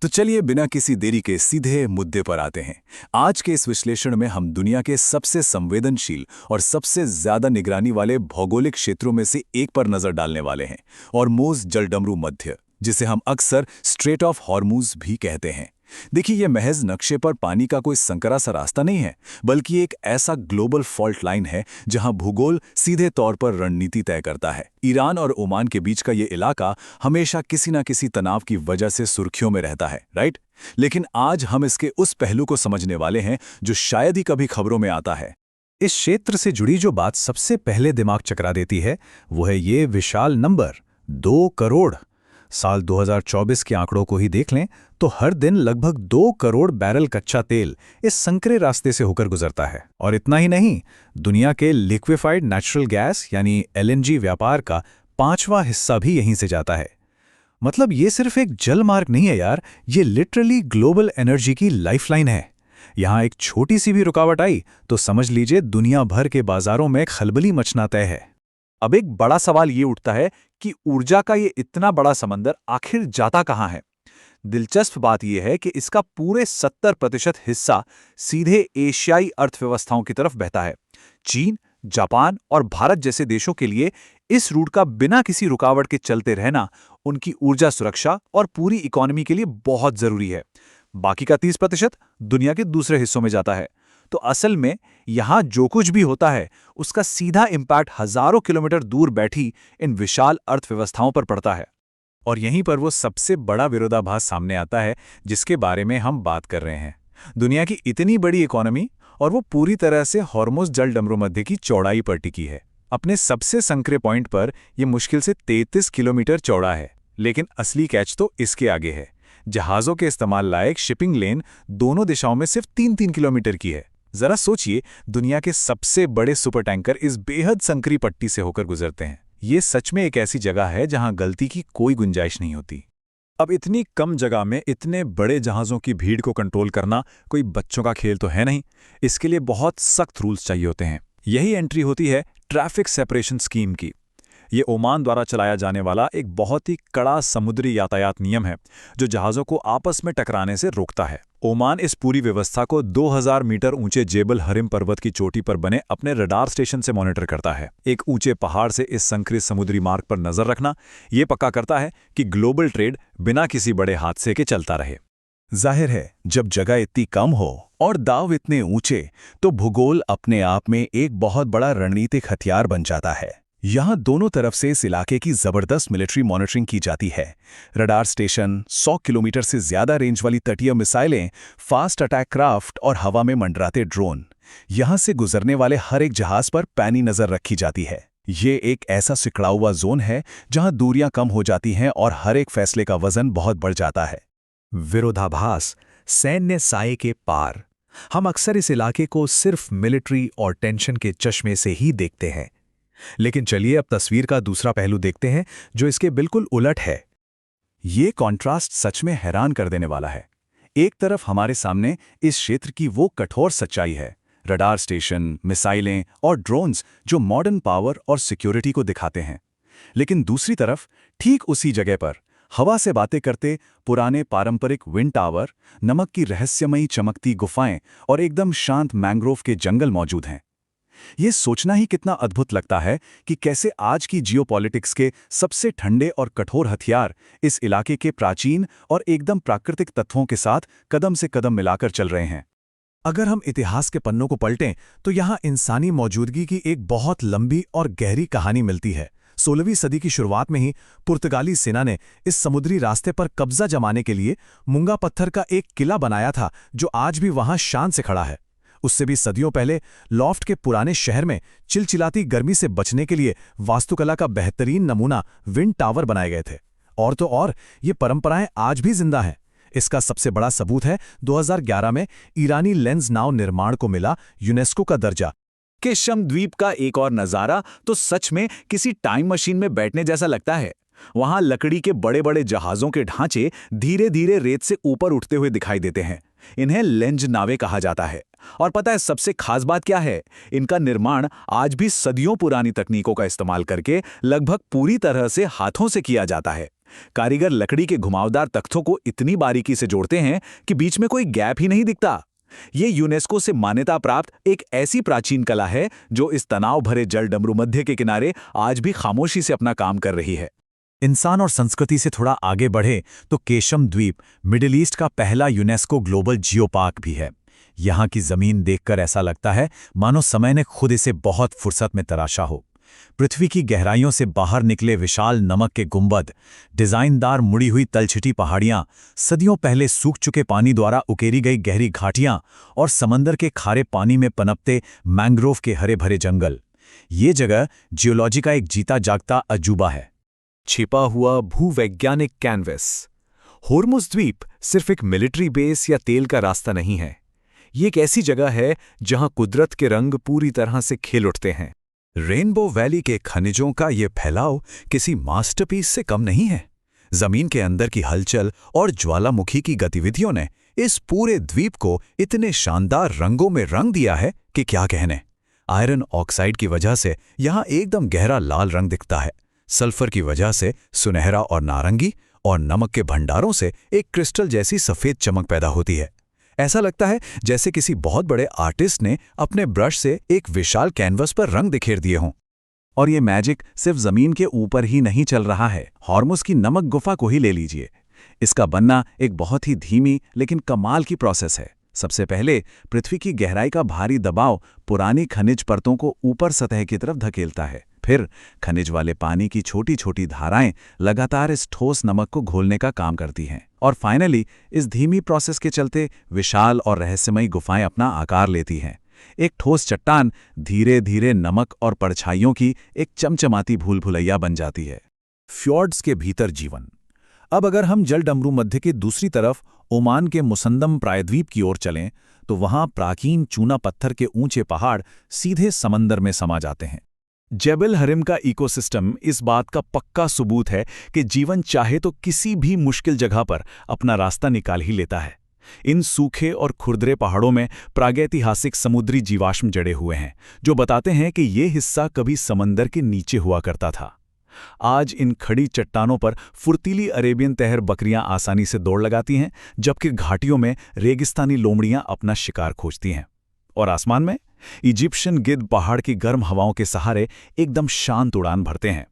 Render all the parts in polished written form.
तो चलिए बिना किसी देरी के सीधे मुद्दे पर आते हैं। आज के इस विश्लेषण में हम दुनिया के सबसे संवेदनशील और सबसे ज्यादा निगरानी वाले भौगोलिक क्षेत्रों में से एक पर नजर डालने वाले हैं, हॉर्मुज़ जलडमरू मध्य, जिसे हम अक्सर स्ट्रेट ऑफ हॉर्मुज़ भी कहते हैं। देखिए, यह महज नक्शे पर पानी का कोई संकरा सा रास्ता नहीं है, बल्कि एक ऐसा ग्लोबल फॉल्ट लाइन है जहां भूगोल सीधे तौर पर रणनीति तय करता है। ईरान और ओमान के बीच का ये इलाका हमेशा किसी न किसी तनाव की वजह से सुर्खियों में रहता है, राइट? लेकिन आज हम इसके उस पहलू को समझने वाले हैं जो शायद ही कभी खबरों में आता है। इस क्षेत्र से जुड़ी जो बात सबसे पहले दिमाग चकरा देती है वो है ये विशाल नंबर 2 करोड़। साल 2024 के आंकड़ों को ही देख लें तो हर दिन लगभग 2 करोड़ बैरल कच्चा तेल इस संकरे रास्ते से होकर गुजरता है। और इतना ही नहीं, दुनिया के लिक्विफाइड नेचुरल गैस यानी एलएनजी व्यापार का 5वां हिस्सा भी यहीं से जाता है। मतलब ये सिर्फ एक जल मार्ग नहीं है यार, ये लिटरली ग्लोबल एनर्जी की लाइफलाइन है। यहां एक छोटी सी भी रुकावट आई तो समझ लीजिए दुनिया भर के बाजारों में खलबली मचना तय है। अब एक बड़ा सवाल ये उठता है कि ऊर्जा का ये इतना बड़ा समंदर आखिर जाता कहाँ है। दिलचस्प बात यह है कि इसका पूरे 70% हिस्सा सीधे एशियाई अर्थव्यवस्थाओं की तरफ बहता है। चीन, जापान और भारत जैसे देशों के लिए इस रूट का बिना किसी रुकावट के चलते रहना उनकी ऊर्जा सुरक्षा और पूरी इकोनॉमी के लिए बहुत जरूरी है। बाकी का 30% दुनिया के दूसरे हिस्सों में जाता है। तो असल में यहां जो कुछ भी होता है उसका सीधा इम्पैक्ट हजारों किलोमीटर दूर बैठी इन विशाल अर्थव्यवस्थाओं पर पड़ता है। और यहीं पर वो सबसे बड़ा विरोधाभास सामने आता है जिसके बारे में हम बात कर रहे हैं। दुनिया की इतनी बड़ी इकोनॉमी और वो पूरी तरह से हॉर्मुज़ जलडमरू मध्य की चौड़ाई पर टिकी है। अपने सबसे संकरे पॉइंट पर यह मुश्किल से 33 किलोमीटर चौड़ा है। लेकिन असली कैच तो इसके आगे है। जहाज़ों के इस्तेमाल लायक शिपिंग लेन दोनों दिशाओं में सिर्फ 3-3 किलोमीटर की है। जरा सोचिए, दुनिया के सबसे बड़े सुपर टैंकर इस बेहद संकरी पट्टी से होकर गुजरते हैं। ये सच में एक ऐसी जगह है जहां गलती की कोई गुंजाइश नहीं होती। अब इतनी कम जगह में इतने बड़े जहाज़ों की भीड़ को कंट्रोल करना कोई बच्चों का खेल तो है नहीं। इसके लिए बहुत सख्त रूल्स चाहिए होते हैं। यही एंट्री होती है ट्रैफिक सेपरेशन स्कीम की। ये ओमान द्वारा चलाया जाने वाला एक बहुत ही कड़ा समुद्री यातायात नियम है जो जहाज़ों को आपस में टकराने से रोकता है। ओमान इस पूरी व्यवस्था को 2000 मीटर ऊंचे जेबल हरिम पर्वत की चोटी पर बने अपने रडार स्टेशन से मॉनिटर करता है। एक ऊंचे पहाड़ से इस संकरित समुद्री मार्ग पर नजर रखना ये पक्का करता है कि ग्लोबल ट्रेड बिना किसी बड़े हादसे के चलता रहे। जाहिर है, जब जगह इतनी कम हो और दाव इतने ऊंचे तो भूगोल अपने आप में एक बहुत बड़ा रणनीतिक हथियार बन जाता है। यहां दोनों तरफ से इस इलाके की जबरदस्त मिलिट्री मॉनिटरिंग की जाती है। रडार स्टेशन, 100 किलोमीटर से ज्यादा रेंज वाली तटीय मिसाइलें, फास्ट अटैक क्राफ्ट और हवा में मंडराते ड्रोन। यहां से गुजरने वाले हर एक जहाज पर पैनी नजर रखी जाती है। ये एक ऐसा सिकड़ा हुआ जोन है जहां दूरियां कम हो जाती हैं और हर एक फैसले का वजन बहुत बढ़ जाता है। विरोधाभास, सैन्य साये के पार। हम अक्सर इस इलाके को सिर्फ मिलिट्री और टेंशन के चश्मे से ही देखते हैं। लेकिन चलिए अब तस्वीर का दूसरा पहलू देखते हैं जो इसके बिल्कुल उलट है। ये कॉन्ट्रास्ट सच में हैरान कर देने वाला है। एक तरफ हमारे सामने इस क्षेत्र की वो कठोर सच्चाई है, रडार स्टेशन, मिसाइलें और ड्रोन्स जो मॉडर्न पावर और सिक्योरिटी को दिखाते हैं। लेकिन दूसरी तरफ ठीक उसी जगह पर हवा से बातें करते पुराने पारंपरिक विंड टावर, नमक की रहस्यमयी चमकती गुफाएं और एकदम शांत मैंग्रोव के जंगल मौजूद हैं। ये सोचना ही कितना अद्भुत लगता है कि कैसे आज की जियोपॉलिटिक्स के सबसे ठंडे और कठोर हथियार इस इलाके के प्राचीन और एकदम प्राकृतिक तत्वों के साथ कदम से कदम मिलाकर चल रहे हैं। अगर हम इतिहास के पन्नों को पलटें तो यहाँ इंसानी मौजूदगी की एक बहुत लंबी और गहरी कहानी मिलती है। 16वीं सदी की शुरुआत में ही पुर्तगाली सेना ने इस समुद्री रास्ते पर कब्जा जमाने के लिए मूंगा पत्थर का एक किला बनाया था जो आज भी वहां शान से खड़ा है। उससे भी सदियों पहले लॉफ्ट के पुराने शहर में चिलचिलाती गर्मी से बचने के लिए वास्तुकला का बेहतरीन नमूना विंड टावर बनाए गए थे। और तो और ये परंपराएं आज भी जिंदा हैं। इसका सबसे बड़ा सबूत है 2011 में ईरानी लेंस नाव निर्माण को मिला यूनेस्को का दर्जा। केशम द्वीप का एक और नजारा तो सच में किसी टाइम मशीन में बैठने जैसा लगता है। वहां लकड़ी के बड़े बड़े जहाजों के ढांचे धीरे धीरे रेत से ऊपर उठते हुए दिखाई देते हैं। इन्हें लेंज नावें कहा जाता है। और पता है सबसे खास बात क्या है? इनका निर्माण आज भी सदियों पुरानी तकनीकों का इस्तेमाल करके लगभग पूरी तरह से हाथों से किया जाता है। कारीगर लकड़ी के घुमावदार तख्तों को इतनी बारीकी से जोड़ते हैं कि बीच में कोई गैप ही नहीं दिखता। ये यूनेस्को से मान्यता प्राप्त एक ऐसी प्राचीन कला है जो इस तनाव भरे जल डमरू मध्य के किनारे आज भी खामोशी से अपना काम कर रही है। इंसान और संस्कृति से थोड़ा आगे बढ़े तो केशम द्वीप मिडिल ईस्ट का पहला यूनेस्को ग्लोबल जियो पार्क भी है। यहाँ की जमीन देखकर ऐसा लगता है मानो समय ने खुद इसे बहुत फुर्सत में तराशा हो। पृथ्वी की गहराइयों से बाहर निकले विशाल नमक के गुंबद, डिजाइनदार मुड़ी हुई तलछटी पहाड़ियां, सदियों पहले सूख चुके पानी द्वारा उकेरी गई गहरी घाटियां और समंदर के खारे पानी में पनपते मैंग्रोव के हरे भरे जंगल। ये जगह जियोलॉजी का एक जीता जागता अजूबा है। छिपा हुआ भूवैज्ञानिक कैनवस। होर्मुज द्वीप सिर्फ एक मिलिट्री बेस या तेल का रास्ता नहीं है। ये एक ऐसी जगह है जहां कुदरत के रंग पूरी तरह से खिल उठते हैं। रेनबो वैली के खनिजों का ये फैलाव किसी मास्टरपीस से कम नहीं है। जमीन के अंदर की हलचल और ज्वालामुखी की गतिविधियों ने इस पूरे द्वीप को इतने शानदार रंगों में रंग दिया है कि क्या कहने। आयरन ऑक्साइड की वजह से यहाँ एकदम गहरा लाल रंग दिखता है, सल्फर की वजह से सुनहरा और नारंगी, और नमक के भंडारों से एक क्रिस्टल जैसी सफ़ेद चमक पैदा होती है। ऐसा लगता है जैसे किसी बहुत बड़े आर्टिस्ट ने अपने ब्रश से एक विशाल कैनवस पर रंग बिखेर दिए हों। और ये मैजिक सिर्फ जमीन के ऊपर ही नहीं चल रहा है। हॉर्मुज की नमक गुफा को ही ले लीजिए। इसका बनना एक बहुत ही धीमी लेकिन कमाल की प्रोसेस है। सबसे पहले पृथ्वी की गहराई का भारी दबाव पुरानी खनिज परतों को ऊपर सतह की तरफ धकेलता है। फिर खनिज वाले पानी की छोटी छोटी धाराएं लगातार इस ठोस नमक को घोलने का काम करती हैं, और फाइनली इस धीमी प्रोसेस के चलते विशाल और रहस्यमयी गुफाएं अपना आकार लेती हैं। एक ठोस चट्टान धीरे धीरे नमक और परछाइयों की एक चमचमाती भूल भुलैया बन जाती है। फ्यॉर्ड्स के भीतर जीवन। अब अगर हम जल डमरू मध्य की दूसरी तरफ ओमान के मुसंदम प्रायद्वीप की ओर चलें तो वहां प्राचीन चूना पत्थर के ऊंचे पहाड़ सीधे समंदर में समा जाते हैं। जेबल हरिम का इकोसिस्टम इस बात का पक्का सबूत है कि जीवन चाहे तो किसी भी मुश्किल जगह पर अपना रास्ता निकाल ही लेता है। इन सूखे और खुरदरे पहाड़ों में प्रागैतिहासिक समुद्री जीवाश्म जड़े हुए हैं जो बताते हैं कि ये हिस्सा कभी समंदर के नीचे हुआ करता था। आज इन खड़ी चट्टानों पर फुर्तीली अरेबियन तहर बकरियां आसानी से दौड़ लगाती हैं, जबकि घाटियों में रेगिस्तानी लोमड़ियां अपना शिकार खोजती हैं। और आसमान में इजिप्शियन गिद्ध पहाड़ की गर्म हवाओं के सहारे एकदम शांत उड़ान भरते हैं।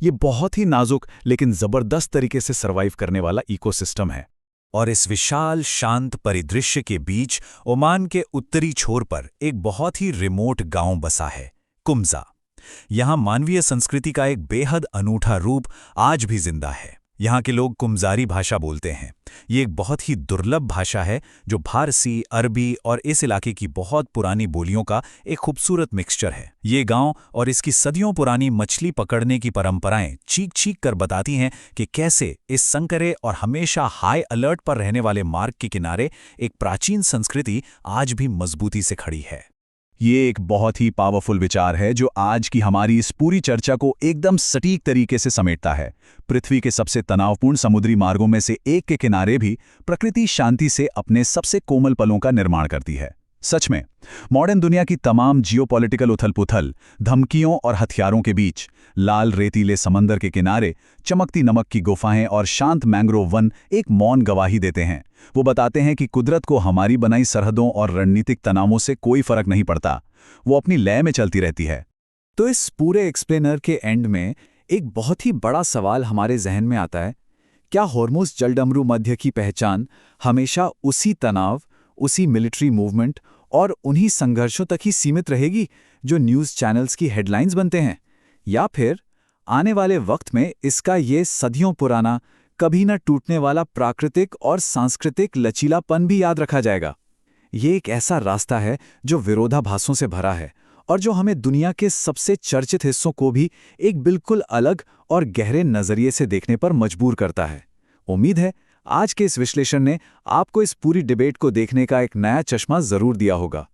ये बहुत ही नाजुक लेकिन जबरदस्त तरीके से सर्वाइव करने वाला इकोसिस्टम है। और इस विशाल शांत परिदृश्य के बीच ओमान के उत्तरी छोर पर एक बहुत ही रिमोट गांव बसा है, कुम्जा। यहाँ मानवीय संस्कृति का एक बेहद अनूठा रूप आज भी जिंदा है। यहाँ के लोग कुम्जारी भाषा बोलते हैं। ये एक बहुत ही दुर्लभ भाषा है जो फारसी, अरबी और इस इलाके की बहुत पुरानी बोलियों का एक खूबसूरत मिक्सचर है। ये गांव और इसकी सदियों पुरानी मछली पकड़ने की परंपराएं चीख चीख कर बताती हैं कि कैसे इस संकरे और हमेशा हाई अलर्ट पर रहने वाले मार्ग के किनारे एक प्राचीन संस्कृति आज भी मजबूती से खड़ी है। ये एक बहुत ही पावरफुल विचार है जो आज की हमारी इस पूरी चर्चा को एकदम सटीक तरीके से समेटता है। पृथ्वी के सबसे तनावपूर्ण समुद्री मार्गों में से एक के किनारे भी प्रकृति शांति से अपने सबसे कोमल पलों का निर्माण करती है। सच में मॉडर्न दुनिया की तमाम जियोपॉलिटिकल उथल-पुथल, धमकियों और हथियारों के बीच लाल रेतीले समंदर के किनारे चमकती नमक की गुफाएं और शांत मैंग्रोव वन एक मौन गवाही देते हैं। वो बताते हैं कि कुदरत को हमारी बनाई सरहदों और रणनीतिक तनावों से कोई फर्क नहीं पड़ता, वो अपनी लय में चलती रहती है। तो इस पूरे एक्सप्लेनर के एंड में एक बहुत ही बड़ा सवाल हमारे जहन में आता है, क्या होर्मुज जलडमरू मध्य की पहचान हमेशा उसी तनाव, उसी मिलिट्री मूवमेंट और उन्हीं संघर्षों तक ही सीमित रहेगी जो न्यूज़ चैनल्स की हेडलाइंस बनते हैं, या फिर आने वाले वक्त में इसका ये सदियों पुराना, कभी न टूटने वाला प्राकृतिक और सांस्कृतिक लचीलापन भी याद रखा जाएगा? ये एक ऐसा रास्ता है जो विरोधाभासों से भरा है और जो हमें दुनिया के सबसे चर्चित हिस्सों को भी एक बिल्कुल अलग और गहरे नज़रिए से देखने पर मजबूर करता है। उम्मीद है आज के इस विश्लेषण ने आपको इस पूरी डिबेट को देखने का एक नया चश्मा जरूर दिया होगा।